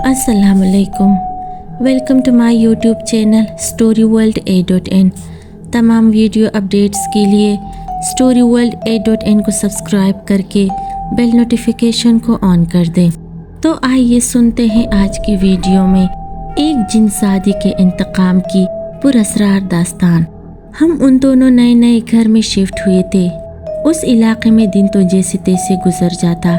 अस्सलाम वालेकुम। Welcome to my YouTube channel story world A.N। तमाम वीडियो अपडेट्स के लिए स्टोरी वर्ल्ड A.N को सब्सक्राइब करके बेल नोटिफिकेशन को ऑन कर दें। तो आइए सुनते हैं आज की वीडियो में एक जिनसादी के इंतकाम की पुरअसरार दास्तान। हम उन दोनों नए नए घर में शिफ्ट हुए थे। उस इलाके में दिन तो जैसे तैसे गुजर जाता,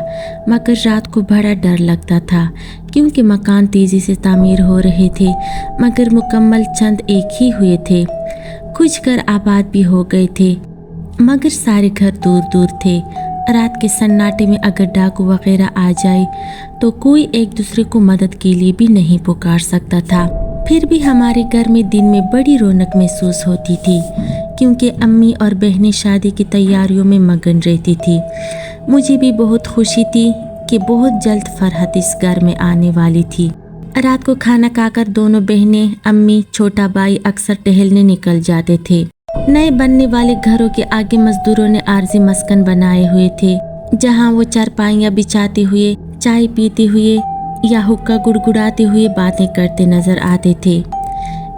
मगर रात को बड़ा डर लगता था क्योंकि मकान तेज़ी से तामीर हो रहे थे, मगर मुकम्मल चंद एक ही हुए थे। कुछ घर आबाद भी हो गए थे, मगर सारे घर दूर दूर थे। रात के सन्नाटे में अगर डाकू वगैरह आ जाए तो कोई एक दूसरे को मदद के लिए भी नहीं पुकार सकता था। फिर भी हमारे घर में दिन में बड़ी रौनक महसूस होती थी क्योंकि अम्मी और बहनें शादी की तैयारियों में मगन रहती थी। मुझे भी बहुत खुशी थी कि बहुत जल्द फरहत इस घर में आने वाली थी। रात को खाना खाकर दोनों बहनें, अम्मी, छोटा भाई अक्सर टहलने निकल जाते थे। नए बनने वाले घरों के आगे मजदूरों ने आरजी मस्कन बनाए हुए थे, जहां वो चारपाइयाँ बिछाते हुए, चाय पीते हुए या हुक्का गुड़गुड़ाते हुए बातें करते नजर आते थे।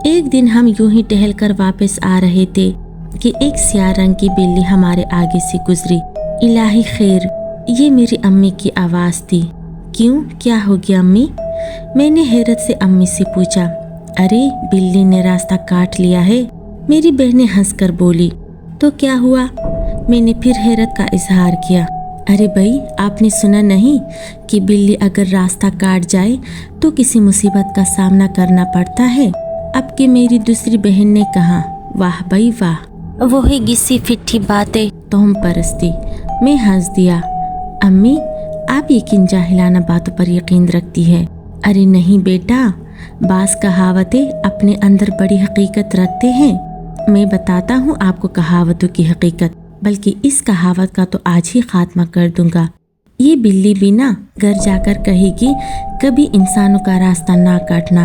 एक दिन हम यूं ही टहल कर वापस आ रहे थे कि एक स्याह रंग की बिल्ली हमारे आगे से गुजरी। इलाही खैर, ये मेरी अम्मी की आवाज़ थी। क्यों, क्या हो गया अम्मी? मैंने हैरत से अम्मी से पूछा। अरे, बिल्ली ने रास्ता काट लिया है, मेरी बहनें हंसकर बोली। तो क्या हुआ? मैंने फिर हैरत का इजहार किया। अरे भाई, आपने सुना नहीं कि बिल्ली अगर रास्ता काट जाए तो किसी मुसीबत का सामना करना पड़ता है? अब कि मेरी दूसरी बहन ने कहा। वाह भाई वाह, वही घिसी फिट्ठी बातें, तोहम परस्ती। मैं हंस दिया। अम्मी, आप ये किन जाहिलाना बातों पर यकीन रखती है? अरे नहीं बेटा, बास कहावतें अपने अंदर बड़ी हकीकत रखते हैं। मैं बताता हूँ आपको कहावतों की हकीकत, बल्कि इस कहावत का तो आज ही खात्मा कर दूंगा। ये बिल्ली भी ना घर जाकर कहेगी कभी इंसानों का रास्ता ना काटना।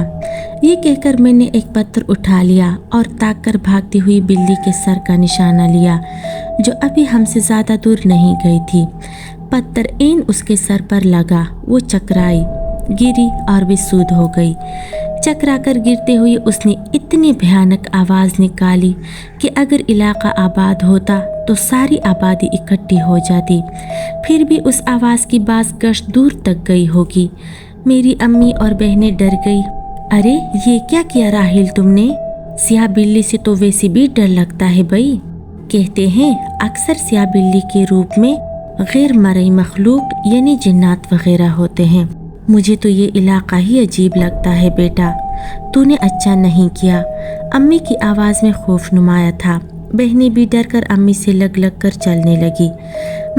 ये कहकर मैंने एक पत्थर उठा लिया और ताक कर भागती हुई बिल्ली के सर का निशाना लिया, जो अभी हमसे ज़्यादा दूर नहीं गई थी। पत्थर ऐन उसके सर पर लगा। वो चकराई, गिरी और बेसुध हो गई। चकराकर गिरते हुए उसने इतनी भयानक आवाज़ निकाली कि अगर इलाका आबाद होता तो सारी आबादी इकट्ठी हो जाती। फिर भी उस आवाज़ की बात गश्त दूर तक गई होगी। मेरी अम्मी और बहनें डर गई। अरे, ये क्या किया राहिल तुमने? स्याह बिल्ली से तो वैसे भी डर लगता है भाई। कहते हैं अक्सर स्याह बिल्ली के रूप में गैर मरई मखलूक यानी जिन्नात वगैरह होते हैं। मुझे तो ये इलाका ही अजीब लगता है बेटा। तूने अच्छा नहीं किया। अम्मी की आवाज़ में खौफ नुमाया था। बहनें भी डर कर अम्मी से लग लग कर चलने लगी,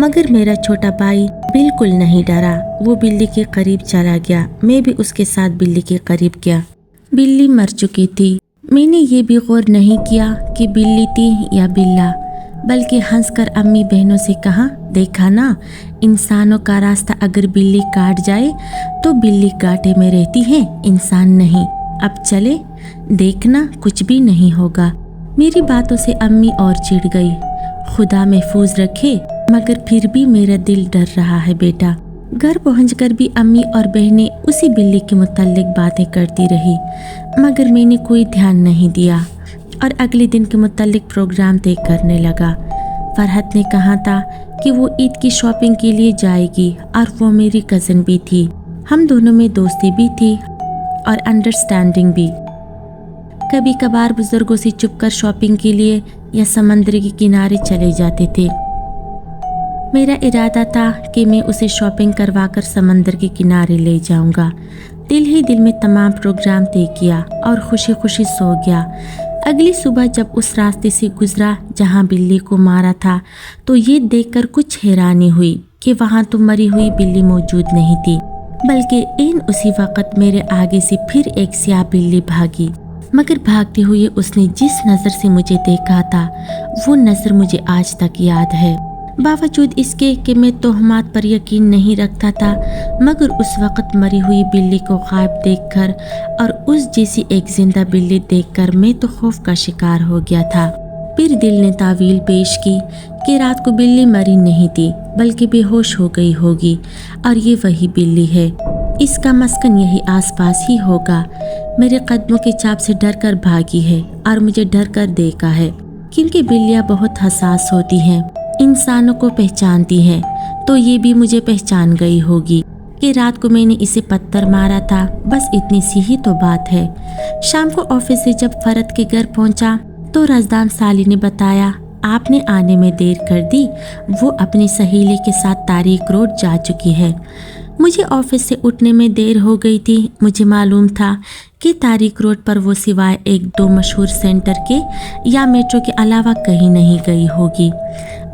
मगर मेरा छोटा भाई बिल्कुल नहीं डरा। वो बिल्ली के करीब चला गया। मैं भी उसके साथ बिल्ली के करीब गया। बिल्ली मर चुकी थी। मैंने ये भी गौर नहीं किया कि बिल्ली थी या बिल्ला, बल्कि हंसकर अम्मी बहनों से कहा, देखा ना, इंसानों का रास्ता अगर बिल्ली काट जाए तो बिल्ली कांटे में रहती है, इंसान नहीं। अब चले, देखना कुछ भी नहीं होगा। मेरी बातों से अम्मी और चिढ़ गई। खुदा महफूज रखे, मगर फिर भी मेरा दिल डर रहा है बेटा। घर पहुंचकर भी अम्मी और बहनें उसी बिल्ली के मुताल्लिक बातें करती रही, मगर मैंने कोई ध्यान नहीं दिया और अगले दिन के मुताल्लिक प्रोग्राम तय करने लगा। फरहत ने कहा था कि वो ईद की शॉपिंग के लिए जाएगी और वो मेरी कज़न भी थी। हम दोनों में दोस्ती भी थी और अंडरस्टैंडिंग भी। कभी कभार बुजुर्गों से छुपकर शॉपिंग के लिए या समंदर के किनारे चले जाते थे। मेरा इरादा था कि मैं उसे शॉपिंग करवाकर समंदर के किनारे ले जाऊंगा। दिल ही दिल में तमाम प्रोग्राम तय किया और खुशी खुशी सो गया। अगली सुबह जब उस रास्ते से गुजरा जहां बिल्ली को मारा था, तो ये देखकर कुछ हैरानी हुई कि वहां तो मरी हुई बिल्ली मौजूद नहीं थी, बल्कि इन उसी वक्त मेरे आगे से फिर एक स्याह बिल्ली भागी। मगर भागते हुए उसने जिस नज़र से मुझे देखा था, वो नज़र मुझे आज तक याद है। बावजूद इसके कि मैं तोहमात पर यकीन नहीं रखता था, मगर उस वक़्त मरी हुई बिल्ली को ख्वाब देखकर और उस जैसी एक जिंदा बिल्ली देखकर मैं तो खौफ का शिकार हो गया था। फिर दिल ने तावील पेश की कि रात को बिल्ली मरी नहीं थी, बल्कि बेहोश हो गई होगी और ये वही बिल्ली है। इसका मस्कन यही आसपास ही होगा। मेरे कदमों के चाप से डर कर भागी है और मुझे डर कर देखा है, क्योंकि बिल्लियाँ बहुत हसास होती हैं, इंसानों को पहचानती हैं। तो ये भी मुझे पहचान गई होगी कि रात को मैंने इसे पत्थर मारा था। बस इतनी सी ही तो बात है। शाम को ऑफिस से जब फरद के घर पहुंचा तो रजदान साली ने बताया, आपने आने में देर कर दी, वो अपनी सहेली के साथ तारीक रोड जा चुकी है। मुझे ऑफिस से उठने में देर हो गई थी। मुझे मालूम था कि तारीक रोड पर वो सिवाय एक दो मशहूर सेंटर के या मेट्रो के अलावा कहीं नहीं गई होगी।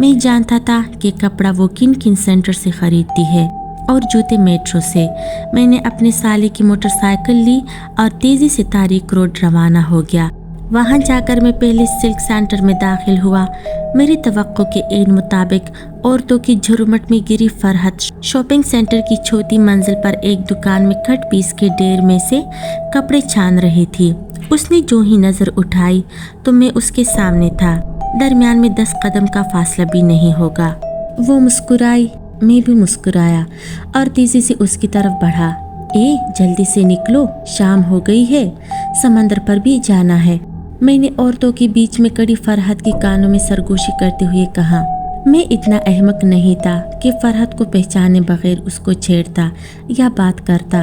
मैं जानता था कि कपड़ा वो किन किन सेंटर से ख़रीदती है और जूते मेट्रो से। मैंने अपने साले की मोटरसाइकिल ली और तेज़ी से तारीक रोड रवाना हो गया। वहाँ जाकर मैं पहले सिल्क सेंटर में दाखिल हुआ। मेरी तवक्को के एन मुताबिक औरतों की झुरमुट में गिरी फरहत शॉपिंग सेंटर की छोटी मंजिल पर एक दुकान में कट पीस के ढेर में से कपड़े छान रही थी। उसने जो ही नज़र उठाई तो मैं उसके सामने था। दरमियान में 10 कदम का फासला भी नहीं होगा। वो मुस्कुराई, मैं भी मुस्कुराया और तेज़ी से उसकी तरफ बढ़ा। जल्दी से निकलो, शाम हो गई है, समंदर पर भी जाना है। मैंने औरतों के बीच में खड़ी फरहत के कानों में सरगोशी करते हुए कहा। मैं इतना अहमक नहीं था कि फरहत को पहचाने बगैर उसको छेड़ता या बात करता,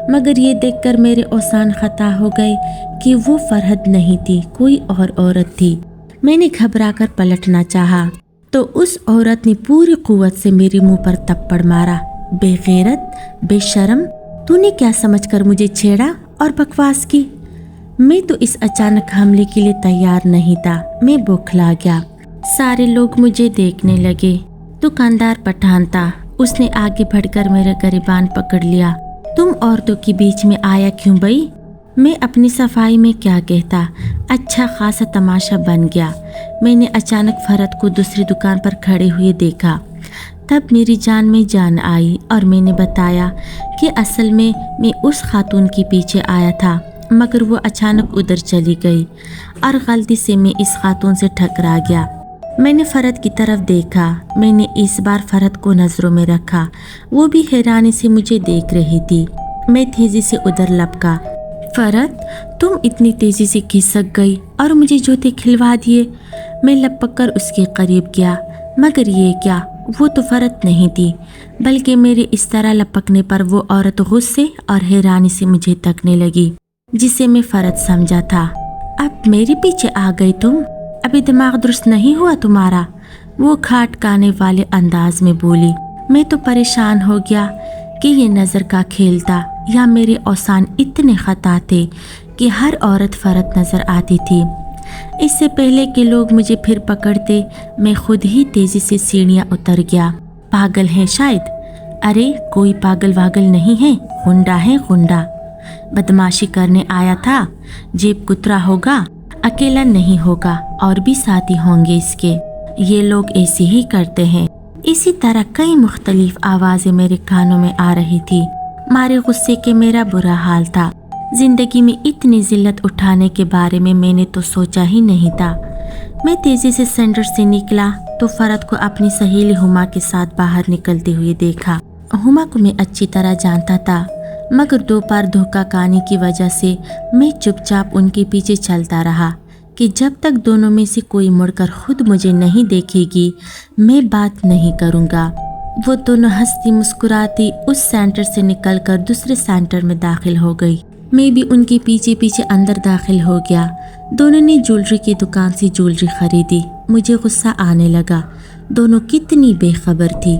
मगर ये देखकर मेरे औसान खता हो गए कि वो फरहत नहीं थी, कोई और औरत थी। मैंने घबराकर पलटना चाहा तो उस औरत ने पूरी कुव्वत से मेरे मुंह पर थप्पड़ मारा। बेगैरत, बेशर्म, तूने क्या समझकर मुझे छेड़ा और बकवास की? मैं तो इस अचानक हमले के लिए तैयार नहीं था। मैं बौखला गया। सारे लोग मुझे देखने लगे। दुकानदार पठान था। उसने आगे बढ़कर मेरा गिरबान पकड़ लिया। तुम औरतों के बीच में आया क्यों बई? मैं अपनी सफाई में क्या कहता, अच्छा खासा तमाशा बन गया। मैंने अचानक फरहत को दूसरी दुकान पर खड़े हुए देखा। तब मेरी जान में जान आई और मैंने बताया कि असल में मैं उस खातून के पीछे आया था, मगर वो अचानक उधर चली गई और गलती से मैं इस खातून से टकरा गया। मैंने फरहत की तरफ देखा। मैंने इस बार फरहत को नज़रों में रखा। वो भी हैरानी से मुझे देख रही थी। मैं तेज़ी से उधर लपका। फरहत, तुम इतनी तेज़ी से खिसक गई और मुझे जूते खिलवा दिए। मैं लपक कर उसके करीब गया, मगर ये क्या, वो तो फरहत नहीं थी, बल्कि मेरे इस तरह लपकने पर वो औरत गुस्से और हैरानी से मुझे तकने लगी, जिसे मैं फरहत समझा था। अब मेरे पीछे आ गई तुम? अभी दिमाग दुरुस्त नहीं हुआ तुम्हारा? वो घाट काने वाले अंदाज में बोली। मैं तो परेशान हो गया कि ये नज़र का खेल था या मेरे औसान इतने खता थे कि हर औरत फरहत नज़र आती थी। इससे पहले कि लोग मुझे फिर पकड़ते, मैं खुद ही तेज़ी से सीढ़ियाँ उतर गया। पागल है शायद? अरे कोई पागल वागल नहीं है, गुंडा है गुंडा। बदमाशी करने आया था, जेब कुतरा होगा, अकेला नहीं होगा, और भी साथी होंगे इसके। ये लोग ऐसे ही करते हैं। इसी तरह कई मुख्तलिफ आवाज़ें मेरे कानों में आ रही थी। मारे गुस्से के मेरा बुरा हाल था। जिंदगी में इतनी जिल्लत उठाने के बारे में मैंने तो सोचा ही नहीं था। मैं तेज़ी से सेंटर से निकला तो फरहत को अपनी सहेली हुमा के साथ बाहर निकलते हुए देखा। हुमा को मैं अच्छी तरह जानता था, मगर 2 बार धोखा खाने की वजह से मैं चुपचाप उनके पीछे चलता रहा कि जब तक दोनों में से कोई मुड़कर खुद मुझे नहीं देखेगी, मैं बात नहीं करूँगा। वो दोनों हंसती मुस्कुराती उस सेंटर से निकलकर दूसरे सेंटर में दाखिल हो गई। मैं भी उनके पीछे पीछे अंदर दाखिल हो गया। दोनों ने ज्वेलरी की दुकान से ज्वेलरी खरीदी। मुझे गुस्सा आने लगा। दोनों कितनी बेखबर थी।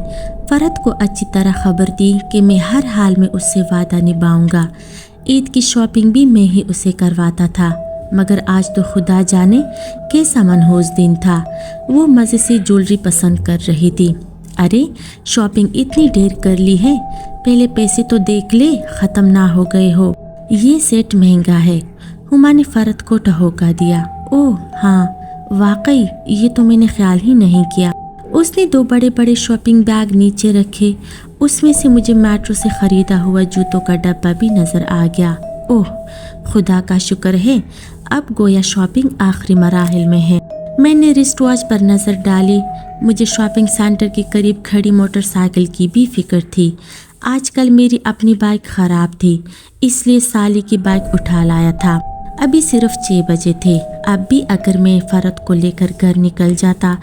फरहत को अच्छी तरह खबर थी कि मैं हर हाल में उससे वादा निभाऊंगा। ईद की शॉपिंग भी मैं ही उसे करवाता था, मगर आज तो खुदा जाने कैसा मनहूस दिन था। वो मज़े से ज्वेलरी पसंद कर रही थी। अरे शॉपिंग इतनी ढेर कर ली है, पहले पैसे तो देख ले, ख़त्म ना हो गए हो। ये सेट महंगा है। हुमा ने फरहत को ठहोका दिया। ओह हाँ, वाकई ये तो मैंने ख्याल ही नहीं किया। उसने 2 बड़े बड़े शॉपिंग बैग नीचे रखे। उसमें से मुझे मेट्रो से ख़रीदा हुआ जूतों का डब्बा भी नज़र आ गया। ओह खुदा का शुक्र है, अब गोया शॉपिंग आखिरी मराहिल में है। मैंने रिस्ट वॉच पर नज़र डाली। मुझे शॉपिंग सेंटर के करीब खड़ी मोटरसाइकिल की भी फिक्र थी। آج کل میری اپنی بائک خراب تھی، اس لیے سالی کی بائک اٹھا لایا تھا۔ ابھی صرف 6 بجے تھے۔ اب بھی اگر میں فرد کو لے کر گھر نکل جاتا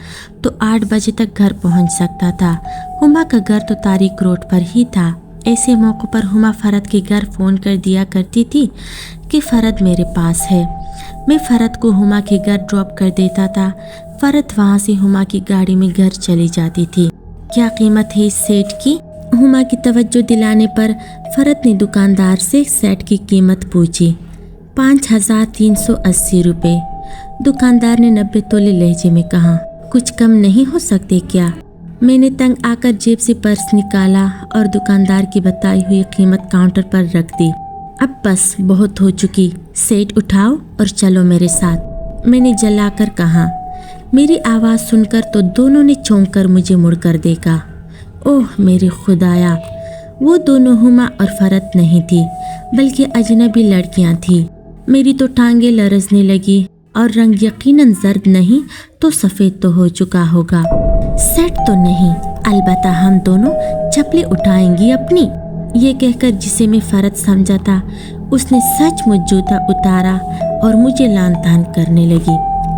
تو 8 بجے تک گھر پہنچ سکتا تھا۔ ہما کا گھر تو تاریک روڈ پر ہی تھا۔ ایسے موقع پر ہما فرد کے گھر فون کر دیا کرتی تھی کہ فرد میرے پاس ہے۔ میں فرد کو ہما کے گھر ڈراپ کر دیتا تھا۔ فرد وہاں سے ہما کی گاڑی میں گھر چلی جاتی تھی۔ کیا قیمت ہے اس سیٹ کی؟ ہما کی توجہ دلانے پر فرد نے دکاندار سے سیٹ کی قیمت پوچھی۔ 5380 روپے۔ دکاندار نے 90 تولے لہجے میں کہا۔ کچھ کم نہیں ہو سکتے کیا؟ میں نے تنگ آ کر جیب سے پرس نکالا اور دکاندار کی بتائی ہوئی قیمت کاؤنٹر پر رکھ دی۔ اب بس بہت ہو چکی، سیٹ اٹھاؤ اور چلو میرے ساتھ، میں نے جلا کر کہا۔ میری آواز سن کر تو دونوں نے چونک کر مجھے مڑ کر دیکھا۔ اوہ میرے خدایا، وہ دونوں ہما اور فرد نہیں تھی بلکہ اجنبی لڑکیاں تھیں۔ میری تو ٹانگیں لرزنے لگی اور رنگ یقیناً زرد نہیں تو سفید تو ہو چکا ہوگا۔ سیٹ تو نہیں، البتہ ہم دونوں چپلیں اٹھائیں گی اپنی۔ یہ کہہ کر جسے میں فرد سمجھا تھا اس نے سچ مچ جوتا اتارا اور مجھے لان تان کرنے لگی۔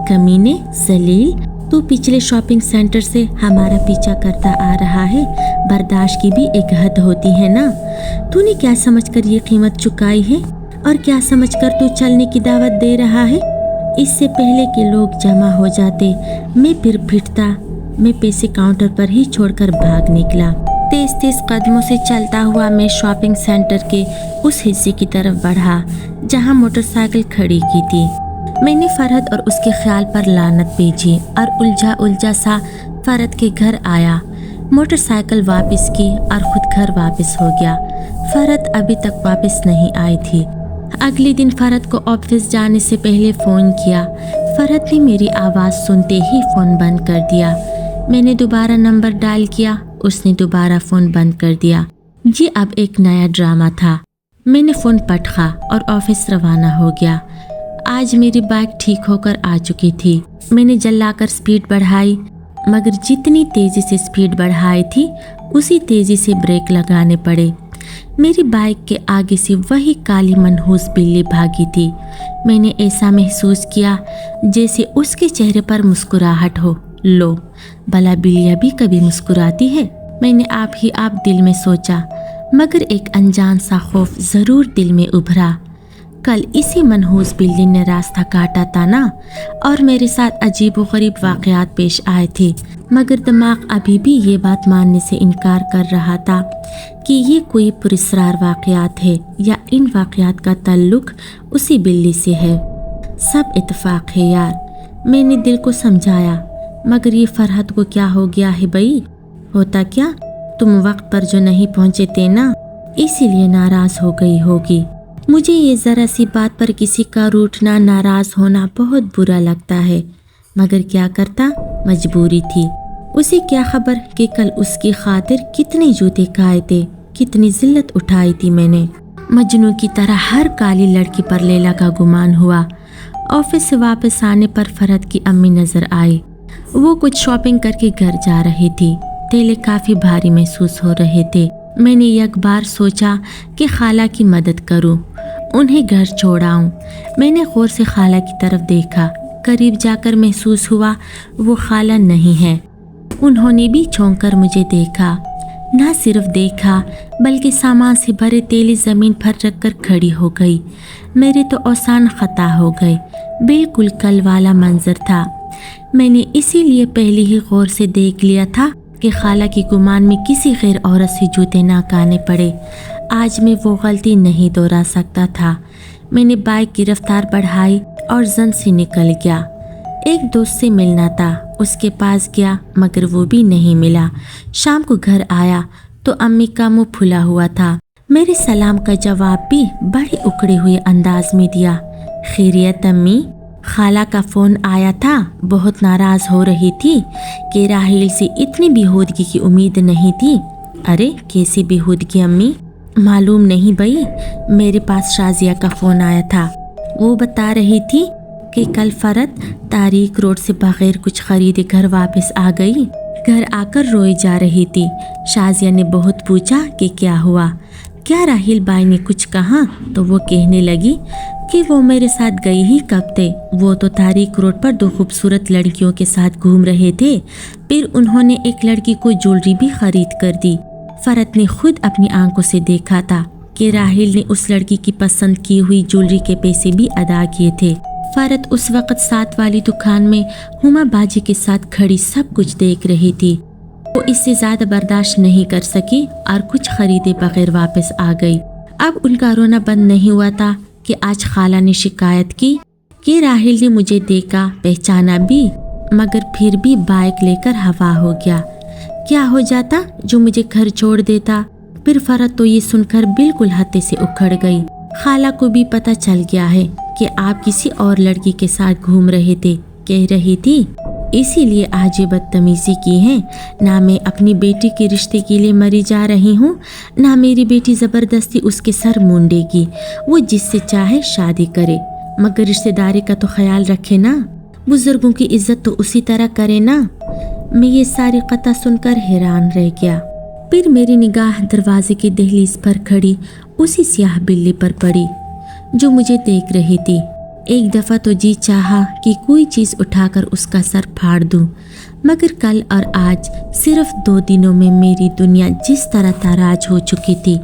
کمینے، ذلیل، تو پچھلے شاپنگ سینٹر سے ہمارا پیچھا کرتا آ رہا ہے، برداشت کی بھی ایک حد ہوتی ہے نا؟ تو نے کیا سمجھ کر یہ قیمت چکائی ہے اور کیا سمجھ کر تو چلنے کی دعوت دے رہا ہے؟ اس سے پہلے کہ لوگ جمع ہو جاتے میں پھر پھٹتا، میں پیسے کاؤنٹر پر ہی چھوڑ کر بھاگ نکلا۔ تیز تیز قدموں سے چلتا ہوا میں شاپنگ سینٹر کے اس حصے کی طرف بڑھا جہاں موٹر سائیکل کھڑی کی تھی۔ میں نے فرد اور اس کے خیال پر لعنت بھیجی اور الجھا سا فرد کے گھر آیا، موٹر سائیکل واپس کی اور خود گھر واپس ہو گیا۔ فرد ابھی تک واپس نہیں آئی تھی۔ اگلے دن فرد کو آفس جانے سے پہلے فون کیا۔ فرد نے میری آواز سنتے ہی فون بند کر دیا۔ میں نے دوبارہ نمبر ڈائل کیا، اس نے دوبارہ فون بند کر دیا۔ یہ اب ایک نیا ڈرامہ تھا۔ میں نے فون پٹخا اور آفس روانہ ہو گیا۔ آج میری بائک ٹھیک ہو کر آ چکی تھی۔ میں نے جلا کر سپیڈ بڑھائی، مگر جتنی تیزی سے سپیڈ بڑھائی تھی اسی تیزی سے بریک لگانے پڑے۔ میری بائک کے آگے سے وہی کالی منحوس بلی بھاگی تھی۔ میں نے ایسا محسوس کیا جیسے اس کے چہرے پر مسکراہٹ ہو۔ لو، بلا بلیاں بھی کبھی مسکراتی ہے، میں نے آپ دل میں سوچا، مگر ایک انجان سا خوف ضرور دل میں ابھرا۔ کل اسی منحوس بلی نے راستہ کاٹا تھا نا، اور میرے ساتھ عجیب و غریب واقعات پیش آئے تھے، مگر دماغ ابھی بھی یہ بات ماننے سے انکار کر رہا تھا کہ یہ کوئی پراسرار واقعات ہے یا ان واقعات کا تعلق اسی بلی سے ہے۔ سب اتفاق ہے یار، میں نے دل کو سمجھایا، مگر یہ فرحت کو کیا ہو گیا ہے بھائی؟ ہوتا کیا، تم وقت پر جو نہیں پہنچے تھے نا، اسی لیے ناراض ہو گئی ہوگی۔ مجھے یہ ذرا سی بات پر کسی کا روٹھنا، ناراض ہونا بہت برا لگتا ہے، مگر کیا کرتا، مجبوری تھی۔ اسے کیا خبر کہ کل اس کی خاطر کتنے جوتے کھائے تھے، کتنی ذلت اٹھائی تھی میں نے۔ مجنوں کی طرح ہر کالی لڑکی پر لیلا کا گمان ہوا۔ آفس سے واپس آنے پر فرحت کی امی نظر آئی۔ وہ کچھ شاپنگ کر کے گھر جا رہی تھی۔ تھیلے کافی بھاری محسوس ہو رہے تھے۔ میں نے یک بار سوچا کہ خالہ کی مدد کروں، انہیں گھر چھوڑاؤں۔ میں نے غور سے خالہ کی طرف دیکھا، قریب جا کر محسوس ہوا وہ خالہ نہیں ہے۔ انہوں نے بھی چونک کر مجھے دیکھا، نہ صرف دیکھا بلکہ سامان سے بھرے تھیلے زمین پر رکھ کر کھڑی ہو گئی۔ میرے تو اوسان خطا ہو گئے، بالکل کل والا منظر تھا۔ میں نے اسی لیے پہلے ہی غور سے دیکھ لیا تھا کہ خالہ کی گمان میں کسی غیر عورت سے جوتے نہ کھانے پڑے۔ آج میں وہ غلطی نہیں دہرا سکتا تھا۔ میں نے بائک کی رفتار بڑھائی اور زن سے نکل گیا۔ ایک دوست سے ملنا تھا، اس کے پاس گیا مگر وہ بھی نہیں ملا۔ شام کو گھر آیا تو امی کا منہ پھلا ہوا تھا۔ میرے سلام کا جواب بھی بڑے اکڑے ہوئے انداز میں دیا۔ خیریت امی؟ خالہ کا فون آیا تھا، بہت ناراض ہو رہی تھی کہ راحیل سے اتنی بیہودگی کی امید نہیں تھی۔ ارے کیسی بیہودگی امی؟ معلوم نہیں بھائی، میرے پاس شازیہ کا فون آیا تھا۔ وہ بتا رہی تھی کہ کل فرد تاریک روڈ سے بغیر کچھ خریدے گھر واپس آ گئی۔ घर आकर रोई जा रही थी। शाजिया ने बहुत पूछा कि क्या हुआ, क्या राहिल बाई ने कुछ कहा? तो वो कहने लगी कि वो मेरे साथ गई ही कब थे। वो तो तारीख रोड पर 2 खूबसूरत लड़कियों के साथ घूम रहे थे। फिर उन्होंने एक लड़की को ज्वेलरी भी खरीद कर दी। फरत ने खुद अपनी आंखों से देखा था कि राहिल ने उस लड़की की पसंद की हुई ज्वेलरी के पैसे भी अदा किए थे। फरत उस वक्त साथ वाली दुकान में हुमा बाजी के साथ खड़ी सब कुछ देख रही थी। वो इससे ज्यादा बर्दाश्त नहीं कर सकी और कुछ खरीदे बगैर वापस आ गई। अब उनका रोना बंद नहीं हुआ था कि आज खाला ने शिकायत की कि राहिल ने मुझे देखा, पहचाना भी, मगर फिर भी बाइक लेकर हवा हो गया। क्या हो जाता जो मुझे घर छोड़ देता? फिर फरत तो ये सुनकर बिल्कुल हत्ते से उखड़ गई। खाला को भी पता चल गया है कि आप किसी और लड़की के साथ घूम रहे थे, कह रही थी, इसीलिए आज ये बदतमीजी की है। ना मैं अपनी बेटी के रिश्ते के लिए मरी जा रही हूँ, ना मेरी बेटी जबरदस्ती उसके सर मूंडेगी। वो जिससे चाहे शादी करे, मगर रिश्तेदारी का तो ख्याल रखे ना, बुजुर्गों की इज्जत तो उसी तरह करे ना। मैं ये सारी कथा सुनकर हैरान रह गया। फिर मेरी निगाह दरवाजे की दहलीज पर खड़ी उसी स्याह बिल्ली पर पड़ी जो मुझे देख रही थी। एक दफ़ा तो जी चाहा कि कोई चीज़ उठाकर उसका सर फाड़ दूं, मगर कल और आज सिर्फ 2 दिनों में मेरी दुनिया जिस तरह ताराज हो चुकी थी,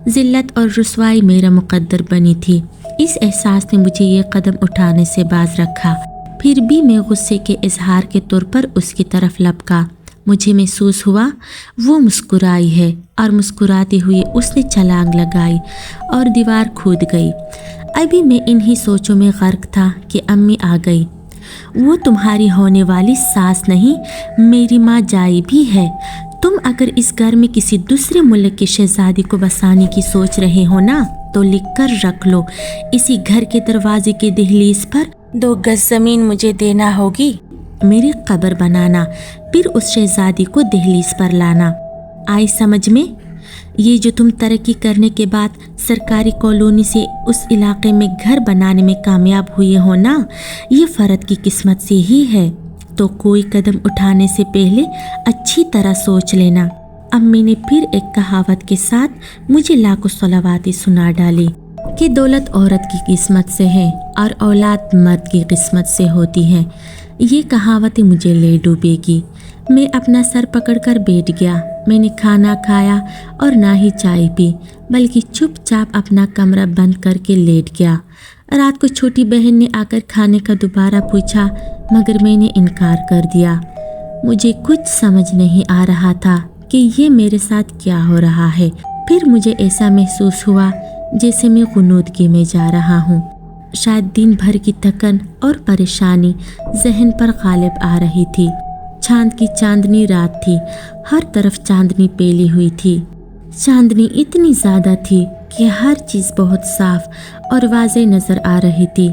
जिल्लत और रुसवाई मेरा मुकद्दर बनी थी। इस एहसास ने मुझे ये कदम उठाने से बाज रखा। फिर भी मैं गुस्से के इजहार के तौर पर उसकी तरफ लपका। मुझे महसूस हुआ वो मुस्कुराई है और मुस्कुराते हुए उसने छलांग लगाई और दीवार कूद गई। अभी मैं इन्हीं सोचों में गर्क था कि अम्मी आ गई। वो तुम्हारी होने वाली सास नहीं, मेरी माँ जाई भी है। तुम अगर इस घर में किसी दूसरे मुल्क की शहजादी को बसाने की सोच रहे हो ना, तो लिख कर रख लो, इसी घर के दरवाजे के दहलीज पर 2 गज जमीन मुझे देना होगी। मेरी कब्र बनाना, फिर उस शहजादी को दहलीज पर लाना। आई समझ में? ये जो तुम तरक्की करने के बाद सरकारी कॉलोनी से उस इलाके में घर बनाने में कामयाब हुए हो ना, ये फरत की किस्मत से ही है। तो कोई कदम उठाने से पहले अच्छी तरह सोच लेना। अम्मी ने फिर एक कहावत के साथ मुझे लाखों सलावातें सुना डाली कि दौलत औरत की किस्मत से है और औलाद मर्द की किस्मत से होती है। ये कहावतें मुझे ले डूबेगी। मैं अपना सर पकड़कर बैठ गया। मैंने खाना खाया और ना ही चाय पी, बल्कि चुपचाप अपना कमरा बंद करके लेट गया। रात को छोटी बहन ने आकर खाने का दोबारा पूछा, मगर मैंने इनकार कर दिया। मुझे कुछ समझ नहीं आ रहा था कि ये मेरे साथ क्या हो रहा है। फिर मुझे ऐसा महसूस हुआ जैसे मैं गुनूदगी में जा रहा हूँ। शायद दिन भर की थकन और परेशानी जहन पर गालिब आ रही थी। चांद की चांदनी रात थी, हर तरफ चांदनी फैली हुई थी। चांदनी इतनी ज़्यादा थी कि हर चीज़ बहुत साफ और वाज़ेह नज़र आ रही थी।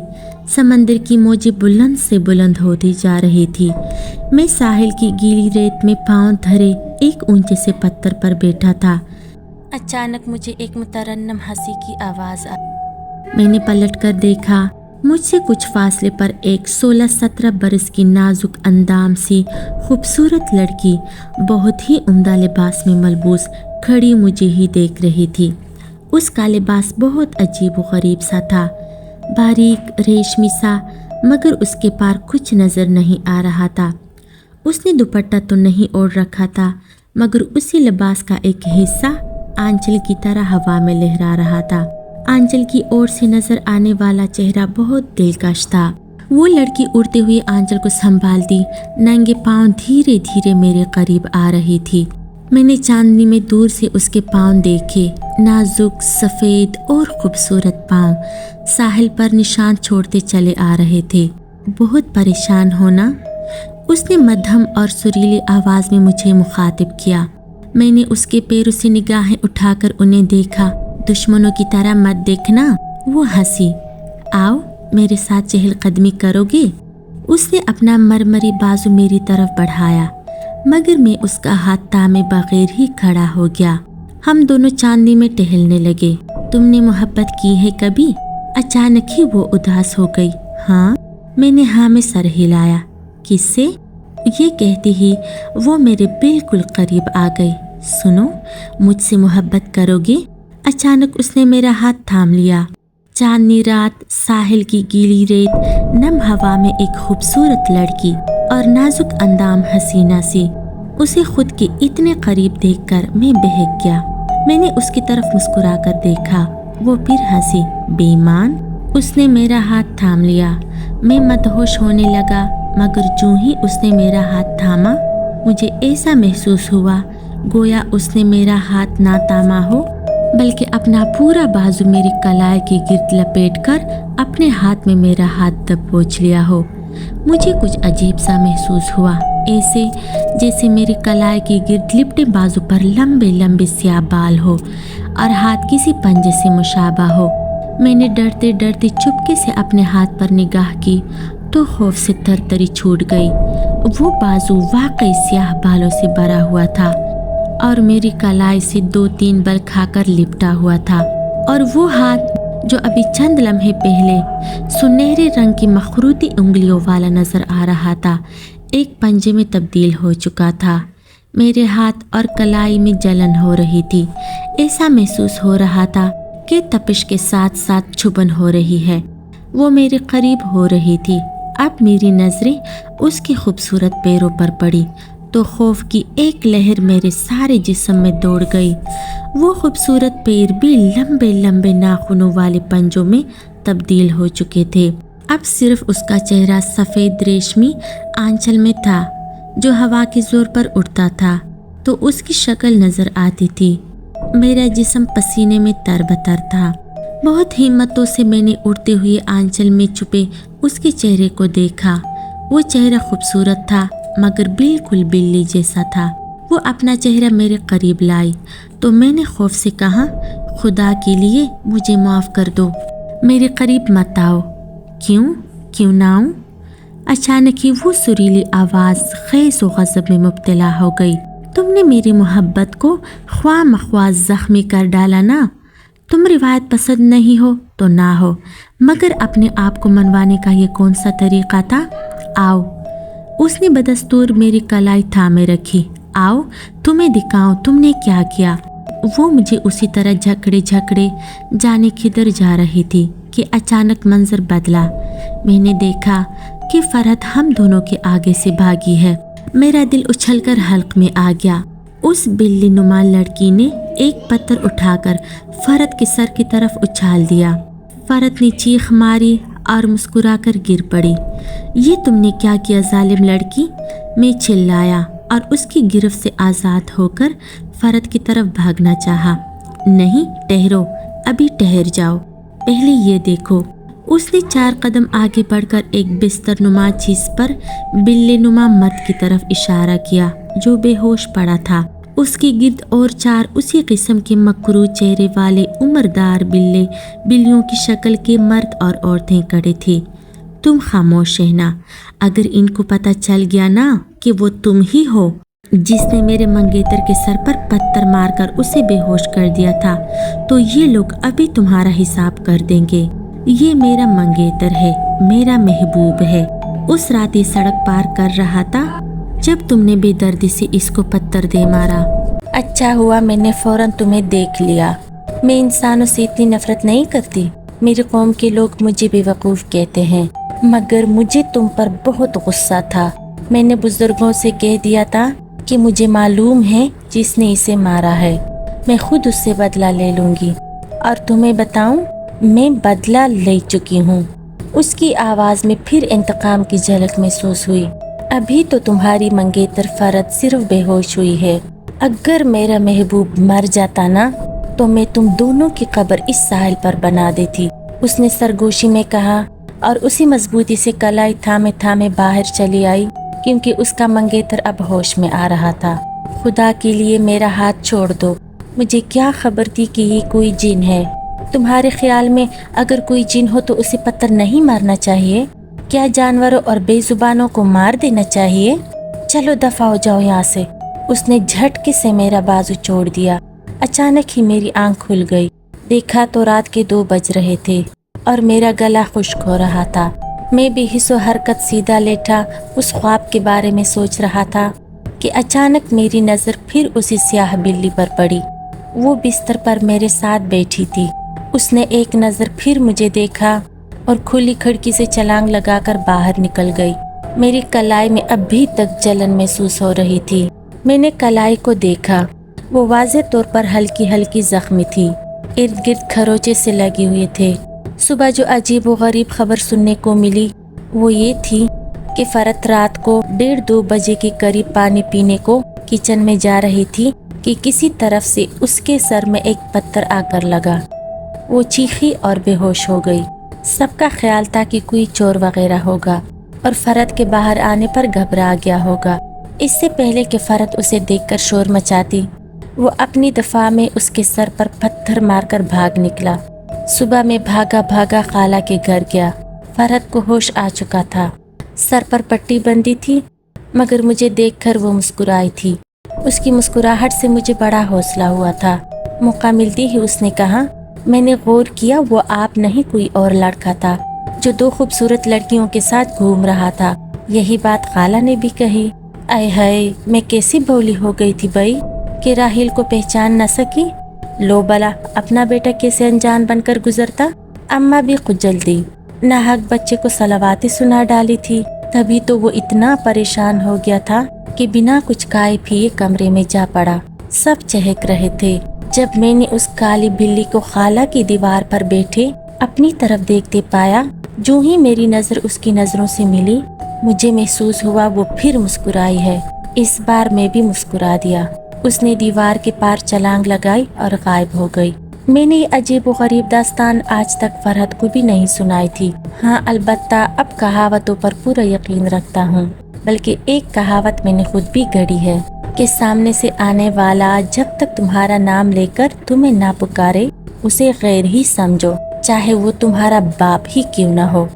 समंदर की मौजें बुलंद से बुलंद होती जा रही थी। मैं साहिल की गीली रेत में पाँव धरे एक ऊंचे से पत्थर पर बैठा था। अचानक मुझे एक मुतरन्नम हंसी की आवाज़ आई। मैंने पलट कर देखा। मुझसे कुछ फासले पर एक 16-17 बरस की नाजुक अंदाम सी खूबसूरत लड़की बहुत ही उम्दा लिबास में मलबूस खड़ी मुझे ही देख रही थी। उसका लिबास बहुत अजीब व गरीब सा था, बारीक रेशमी सा, मगर उसके पार कुछ नज़र नहीं आ रहा था। उसने दुपट्टा तो नहीं ओढ़ रखा था, मगर उसी लिबास का एक हिस्सा आंचल की तरह हवा में लहरा रहा था। आंचल की ओर से नजर आने वाला चेहरा बहुत दिलकश था। वो लड़की उड़ते हुए आंचल को संभालती नंगे पांव धीरे धीरे मेरे करीब आ रही थी। मैंने चांदनी में दूर से उसके पांव देखे, नाजुक सफ़ेद और खूबसूरत पांव साहिल पर निशान छोड़ते चले आ रहे थे। बहुत परेशान होना, उसने मध्यम और सुरीली आवाज़ में मुझे मुखातिब किया। मैंने उसके पैरों से निगाहें उठाकर उन्हें देखा। दुश्मनों की तरह मत देखना। वो हंसी। आओ मेरे साथ चहलकदमी करोगे? उसने अपना मरमरी बाजू मेरी तरफ बढ़ाया, मगर मैं उसका हाथ थामे बगैर ही खड़ा हो गया। हम दोनों चांदनी में टहलने लगे। तुमने मोहब्बत की है कभी? अचानक ही वो उदास हो गई। हाँ, मैंने हाँ में सर हिलाया। किससे? ये कहती ही वो मेरे बिल्कुल करीब आ गई। सुनो, मुझसे मोहब्बत करोगे? अचानक उसने मेरा हाथ थाम लिया। चांदनी रात, साहिल की गीली रेत, नम हवा में एक खूबसूरत लड़की और नाजुक अंदाम हसीना सी। उसे खुद के इतने करीब देखकर मैं बहक गया। मैंने उसकी तरफ मुस्कुराकर देखा। वो फिर हंसी। बेईमान। उसने मेरा हाथ थाम लिया। मैं मदहोश होने लगा, मगर जूं ही उसने मेरा हाथ थामा, मुझे ऐसा महसूस हुआ गोया उसने मेरा हाथ ना थामा हो, बल्कि अपना पूरा बाजू मेरी कलाई के गिर्द लपेटकर अपने हाथ में मेरा हाथ दबोच लिया हो। मुझे कुछ अजीब सा महसूस हुआ, ऐसे जैसे मेरी कलाई के गिर्द लिपटे बाजू पर लंबे लंबे स्याह बाल हो और हाथ किसी पंजे से मुशाबा हो। मैंने डरते डरते चुपके से अपने हाथ पर निगाह की तो खौफ से तरतरी छूट गई। वो बाजू वाकई स्याह बालों से भरा हुआ था और मेरी कलाई से 2-3 बल खाकर लिपटा हुआ था, और वो हाथ जो अभी चंद लम्हे पहले सुनहरे रंग की मखरूती उंगलियों वाला नजर आ रहा था, एक पंजे में तब्दील हो चुका था। मेरे हाथ और कलाई में जलन हो रही थी। ऐसा महसूस हो रहा था कि तपिश के साथ साथ चुभन हो रही है। वो मेरे करीब हो रही थी। अब मेरी नजरें उसके खूबसूरत पैरों पर पड़ी तो खौफ की एक लहर मेरे सारे जिस्म में दौड़ गई। वो खूबसूरत पैर भी लंबे लंबे नाखूनों वाले पंजों में तब्दील हो चुके थे। अब सिर्फ उसका चेहरा सफ़ेद रेशमी आंचल में था जो हवा के जोर पर उड़ता था तो उसकी शक्ल नजर आती थी। मेरा जिस्म पसीने में तरबतर था। बहुत हिम्मतों से मैंने उड़ते हुए आंचल में छुपे उसके चेहरे को देखा। वो चेहरा खूबसूरत था, मगर बिल्कुल बिल्ली जैसा था। वो अपना चेहरा मेरे करीब लाई तो मैंने खौफ से कहा, खुदा के लिए मुझे माफ़ कर दो, मेरे करीब मत आओ। क्यों ना आऊं? अचानक ही वो सुरीली आवाज़ खैस व गज़ब में मुब्तला हो गई। तुमने मेरी मोहब्बत को ख्वाह मख्वाह ज़ख्मी कर डाला ना। तुम रिवायत पसंद नहीं हो तो ना हो, मगर अपने आप को मनवाने का ये कौन सा तरीक़ा था? आओ। उसने बदस्तूर मेरी कलाई थामे रखी। आओ, तुम्हें दिखाऊं तुमने क्या किया। वो मुझे उसी तरह झकड़े झकड़े जाने किधर जा रही थी कि अचानक मंजर बदला। मैंने देखा कि फरहत हम दोनों के आगे से भागी है। मेरा दिल उछलकर हल्क में आ गया। उस बिल्ली नुमा लड़की ने एक पत्थर उठाकर फरहत के सर की तरफ उछाल दिया। फरहत ने चीख मारी और मुस्कुराकर गिर पड़ी। ये तुमने क्या किया जालिम लड़की? मैं चिल्लाया और उसकी गिरफ्त से आज़ाद होकर फरहत की तरफ भागना चाहा। नहीं, ठहरो, अभी ठहर जाओ, पहले ये देखो। उसने 4 कदम आगे बढ़कर एक बिस्तर नुमा चीज़ पर बिल्ली नुमा मर्द की तरफ इशारा किया जो बेहोश पड़ा था। उसके गिर्द और 4 उसी किस्म के मकरू चेहरे वाले उम्रदार बिल्लियों की शक्ल के मर्द और औरतें खड़े थे। तुम खामोश रहना। अगर इनको पता चल गया ना कि वो तुम ही हो जिसने मेरे मंगेतर के सर पर पत्थर मारकर उसे बेहोश कर दिया था, तो ये लोग अभी तुम्हारा हिसाब कर देंगे। ये मेरा मंगेतर है, मेरा महबूब है। उस रात ये सड़क पार कर रहा था जब तुमने बेदर्दी से इसको पत्थर दे मारा। अच्छा हुआ मैंने फौरन तुम्हें देख लिया। मैं इंसानों से इतनी नफरत नहीं करती। मेरे कौम के लोग मुझे बेवकूफ़ कहते हैं, मगर मुझे तुम पर बहुत गुस्सा था। मैंने बुजुर्गों से कह दिया था कि मुझे मालूम है जिसने इसे मारा है, मैं खुद उससे बदला ले लूँगी। और तुम्हें बताऊँ, मैं बदला ले चुकी हूँ। उसकी आवाज़ में फिर इंतकाम की झलक महसूस हुई। अभी तो तुम्हारी मंगेतर फरहत सिर्फ बेहोश हुई है। अगर मेरा महबूब मर जाता ना, तो मैं तुम दोनों की कब्र इस साहिल पर बना देती। उसने सरगोशी में कहा और उसी मजबूती से कलाई थामे थामे बाहर चली आई, क्योंकि उसका मंगेतर अब होश में आ रहा था। खुदा के लिए मेरा हाथ छोड़ दो। मुझे क्या खबर थी कि ये कोई जिन है। तुम्हारे ख्याल में अगर कोई जिन हो तो उसे पत्थर नहीं मारना चाहिए? क्या जानवरों और बेजुबानों को मार देना चाहिए? चलो दफा हो जाओ यहाँ से। उसने झटके से मेरा बाजू छोड़ दिया। अचानक ही मेरी आंख खुल गई। देखा तो रात के 2 बज रहे थे और मेरा गला खुश्क हो रहा था। میں بے حس و حرکت سیدھا لیٹا اس خواب کے بارے میں سوچ رہا تھا کہ اچانک میری نظر پھر اسی سیاہ بلی پر پڑی۔ وہ بستر پر میرے ساتھ بیٹھی تھی۔ اس نے ایک نظر پھر مجھے دیکھا اور کھلی کھڑکی سے چھلانگ لگا کر باہر نکل گئی۔ میری کلائی میں اب بھی تک جلن محسوس ہو رہی تھی۔ میں نے کلائی کو دیکھا، وہ واضح طور پر ہلکی ہلکی زخمی تھی، ارد گرد خروچے سے لگے ہوئے تھے۔ صبح جو عجیب و غریب خبر سننے کو ملی وہ یہ تھی کہ فرحت رات کو 1:30-2 بجے کے قریب پانی پینے کو کچن میں جا رہی تھی کہ کسی طرف سے اس کے سر میں ایک پتھر آ کر لگا۔ وہ چیخی اور بے ہوش ہو گئی۔ سب کا خیال تھا کہ کوئی چور وغیرہ ہوگا اور فرحت کے باہر آنے پر گھبرا گیا ہوگا۔ اس سے پہلے کہ فرحت اسے دیکھ کر شور مچاتی، وہ اپنی دفاع میں اس کے سر پر پتھر مار کر بھاگ نکلا۔ صبح میں بھاگا بھاگا خالہ کے گھر گیا۔ فرحت کو ہوش آ چکا تھا، سر پر پٹی بندھی تھی، مگر مجھے دیکھ کر وہ مسکرائی تھی۔ اس کی مسکراہٹ سے مجھے بڑا حوصلہ ہوا تھا۔ موقع ملتی ہی اس نے کہا، میں نے غور کیا وہ آپ نہیں کوئی اور لڑکا تھا جو 2 خوبصورت لڑکیوں کے ساتھ گھوم رہا تھا۔ یہی بات خالہ نے بھی کہی۔ اے ہائے، میں کیسی بولی ہو گئی تھی بھائی کہ راحیل کو پہچان نہ سکی۔ لو بلا، اپنا بیٹا کیسے انجان بن کر گزرتا۔ اماں بھی خجل دی، ناحق بچے کو صلواتی سنا ڈالی تھی۔ تبھی تو وہ اتنا پریشان ہو گیا تھا کہ بنا کچھ کھائے پیے کمرے میں جا پڑا۔ سب چہک رہے تھے جب میں نے اس کالی بلی کو خالہ کی دیوار پر بیٹھے اپنی طرف دیکھتے پایا۔ جو ہی میری نظر اس کی نظروں سے ملی، مجھے محسوس ہوا وہ پھر مسکرائی ہے۔ اس بار میں بھی مسکرا دیا۔ اس نے دیوار کے پار چھلانگ لگائی اور غائب ہو گئی۔ میں نے یہ عجیب و غریب داستان آج تک فرحت کو بھی نہیں سنائی تھی۔ ہاں، البتہ اب کہاوتوں پر پورا یقین رکھتا ہوں، بلکہ ایک کہاوت میں نے خود بھی گھڑی ہے کہ سامنے سے آنے والا جب تک تمہارا نام لے کر تمہیں نہ پکارے اسے غیر ہی سمجھو، چاہے وہ تمہارا باپ ہی کیوں نہ ہو۔